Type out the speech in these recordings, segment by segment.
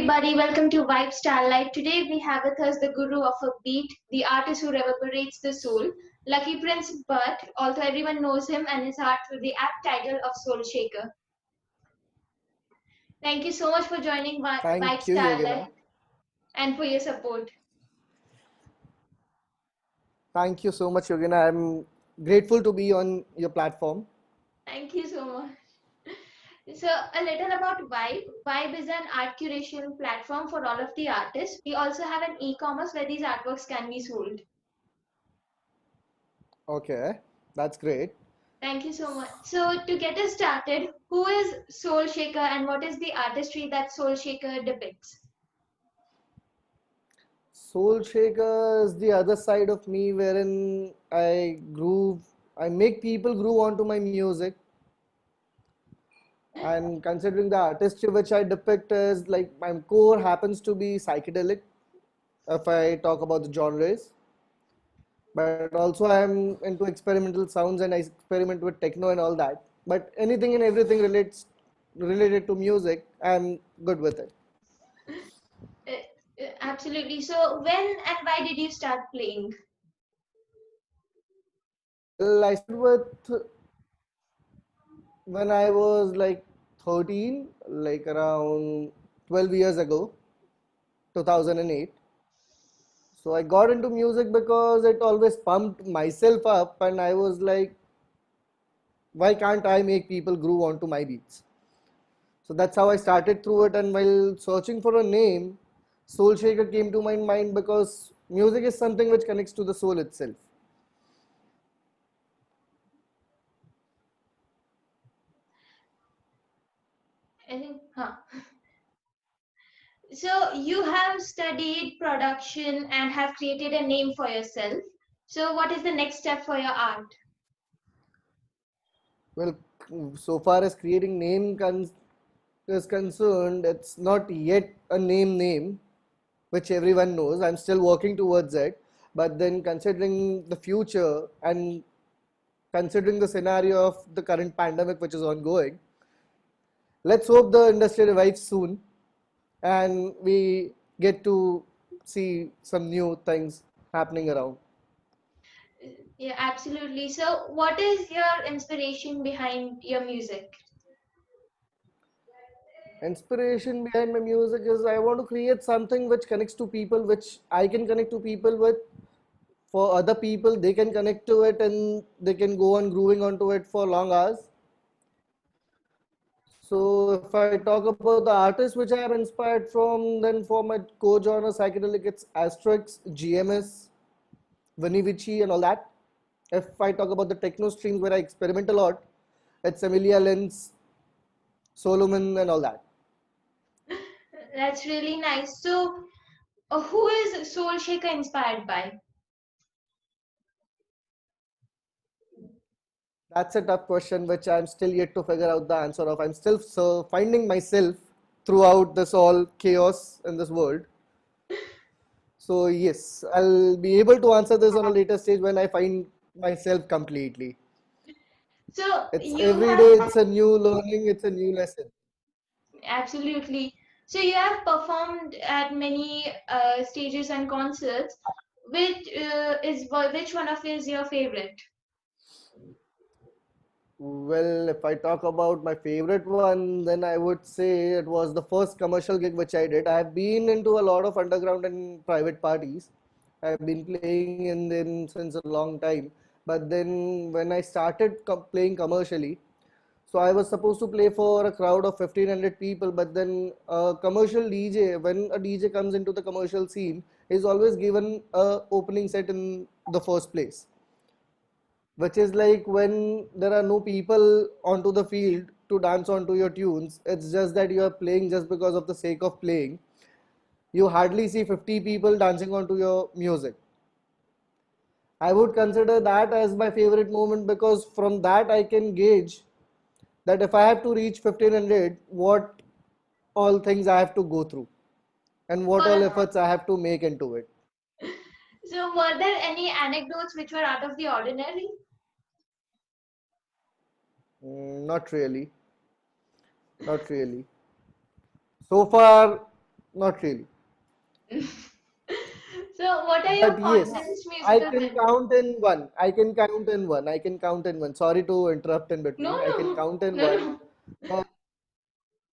everybody, welcome to Vibe Starlight. Today we have with us the guru of a beat, the artist who reverberates the soul, Lucky Prince Butt, although everyone knows him and his art with the apt title of Soul Shaker. Thank you so much for joining Vibe Thank you, Starlight Yogina. and for your support. Thank you so much, Yogina. I'm grateful to be on your platform. Thank you so much. So, a little about Vibe. Vibe is an art curation platform for all of the artists. We also have an e-commerce where these artworks can be sold. Okay, that's great. Thank you so much. So, to get us started, who is Soul Shaker and what is the artistry that Soul Shaker depicts? Soul Shaker is the other side of me wherein I make people groove onto my music. And considering the artistry which I depict is like my core happens to be psychedelic if I talk about the genres. But also I'm into experimental sounds and I experiment with techno and all that. But anything and everything related to music, I'm good with it. Absolutely. So, when and why did you start playing? Well, I started with when I was like 13, like around 12 years ago, 2008. So I got into music because it always pumped myself up, and I was like, why can't I make people groove onto my beats? So that's how I started through it. And while searching for a name, Soul Shaker came to my mind because music is something which connects to the soul itself. I think, huh. So, you have studied production and have created a name for yourself. So, what is the next step for your art? Well, so far as creating is concerned, it's not yet a name which everyone knows. I'm still working towards it. But then, considering the future and considering the scenario of the current pandemic which is ongoing, let's hope the industry revives soon and we get to see some new things happening around. Yeah, absolutely. So, what is your inspiration behind your music? Inspiration behind my music is I want to create something which connects to people, which I can connect to people with. For other people, they can connect to it and they can go on grooving onto it for long hours. So if I talk about the artists which I have inspired from, then for my core genre psychedelic, it's Asterix, GMS, Vinny Vici, and all that. If I talk about the techno streams where I experiment a lot, it's Emilia Lenz, Solomon, and all that. That's really nice. So, who is Soul Shaker inspired by? That's a tough question which I'm still yet to figure out the answer of. I'm still finding myself throughout this all chaos in this world. So yes, I'll be able to answer this on a later stage when I find myself completely. So, It's you every have day, it's a new learning, it's a new lesson. absolutely. So, you have performed at many stages and concerts. Which one of is your favorite? Well, if I talk about my favorite one, then I would say it was the first commercial gig which I did. I have been into a lot of underground and private parties. I've been playing in them since a long time. But then when I started playing commercially, so I was supposed to play for a crowd of 1500 people, but then a commercial DJ, when a DJ comes into the commercial scene, is always given a opening set in the first place, which is like when there are no people onto the field to dance onto your tunes. It's just that you are playing just because of the sake of playing. You hardly see 50 people dancing onto your music. I would consider that as my favorite moment because from that I can gauge that if I have to reach 1500, what all things I have to go through and what all Were, efforts I have to make into it. so, were there any anecdotes which were out of the ordinary? Not really. Not really. So far, Not really. So, what are your But yes, fondest I musical can memories? count in one. I can count in one. I can count in one. Sorry to interrupt in No, between. I can no, count in no, one no. where,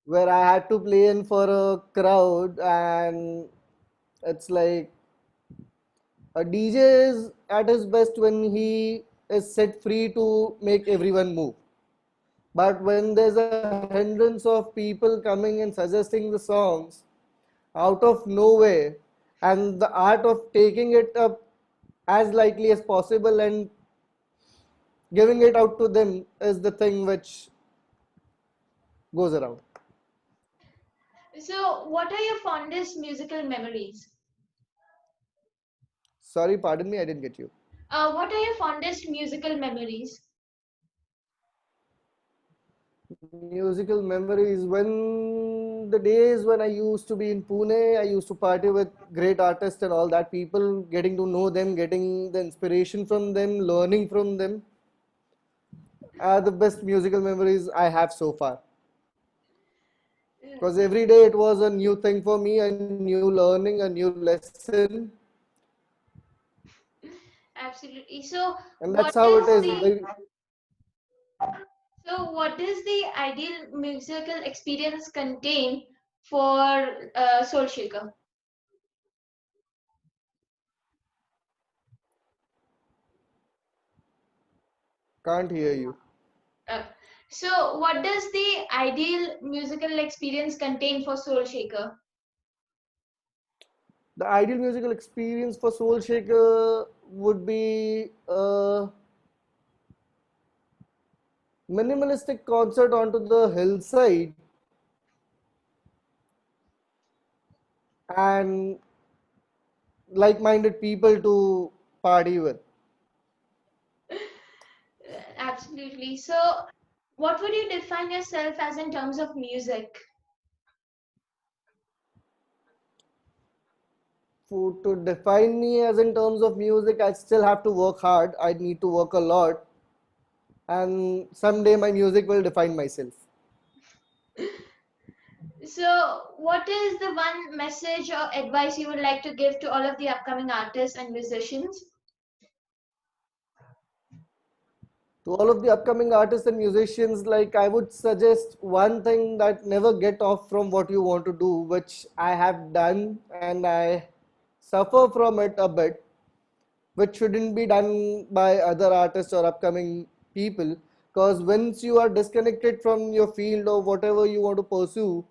where I had to play in for a crowd, and it's like a DJ is at his best when he is set free to make everyone move. But when there's a hindrance of people coming and suggesting the songs out of nowhere, and the art of taking it up as lightly as possible and giving it out to them is the thing which goes around. So, what are your fondest musical memories? Sorry, pardon me, I didn't get you. What are your fondest musical memories? Musical memories when the days when I used to be in Pune, I used to party with great artists and all that. People getting to know them, getting the inspiration from them, learning from them are the best musical memories I have so far. Because every day it was a new thing for me, a new learning, a new lesson, Absolutely. So, and that's what how it is is. the what is the ideal musical experience contain for Soul Shaker? Can't hear you. Uh, so, what does the ideal musical experience contain for Soul Shaker? The ideal musical experience for Soul Shaker would be a minimalistic concert onto the hillside and like-minded people to party with. Absolutely. So, what would you define yourself as in terms of music? For, to define me as in terms of music, I still have to work hard. I need to work a lot, and someday my music will define myself. So, what is the one message or advice you would like to give to all of the upcoming artists and musicians? To all of the upcoming artists and musicians, like I would suggest one thing, that never get off from what you want to do, which I have done and I suffer from it a bit, which shouldn't be done by other artists or upcoming people. Because once you are disconnected from your field or whatever you want to pursue,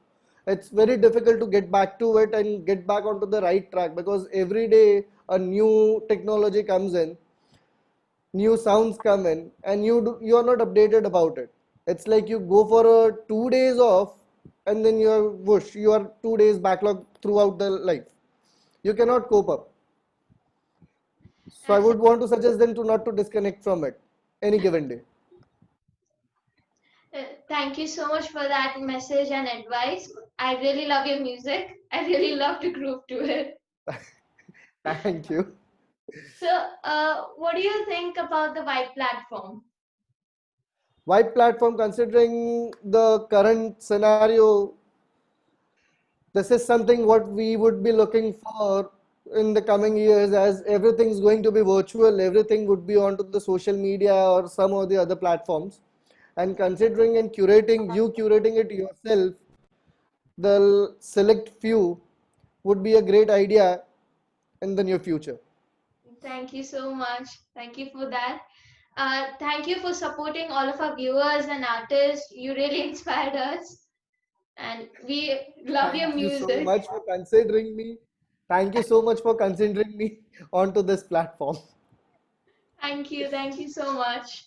it's very difficult to get back to it and get back onto the right track, because every day a new technology comes in, new sounds come in, and you are not updated about it. It's like you go for a 2 days off, and then you're whoosh, you are 2 days backlog throughout the life. You cannot cope up. So I would Absolutely. want to suggest them to not to disconnect from it any given day. Thank you so much for that message and advice. I really love your music. I really love to groove to it. Thank you. So, what do you think about the Vibe platform? White platform, considering the current scenario, this is something what we would be looking for in the coming years, as everything's going to be virtual, everything would be onto the social media or some of the other platforms. And considering and curating, you curating it yourself, the select few, would be a great idea in the near future. Thank you so much. Thank you for that. Thank you for supporting all of our viewers and artists. You really inspired us, and we love your Thank you so music. much for considering me. Thank you so much for considering me onto this platform. Thank you. Thank you so much.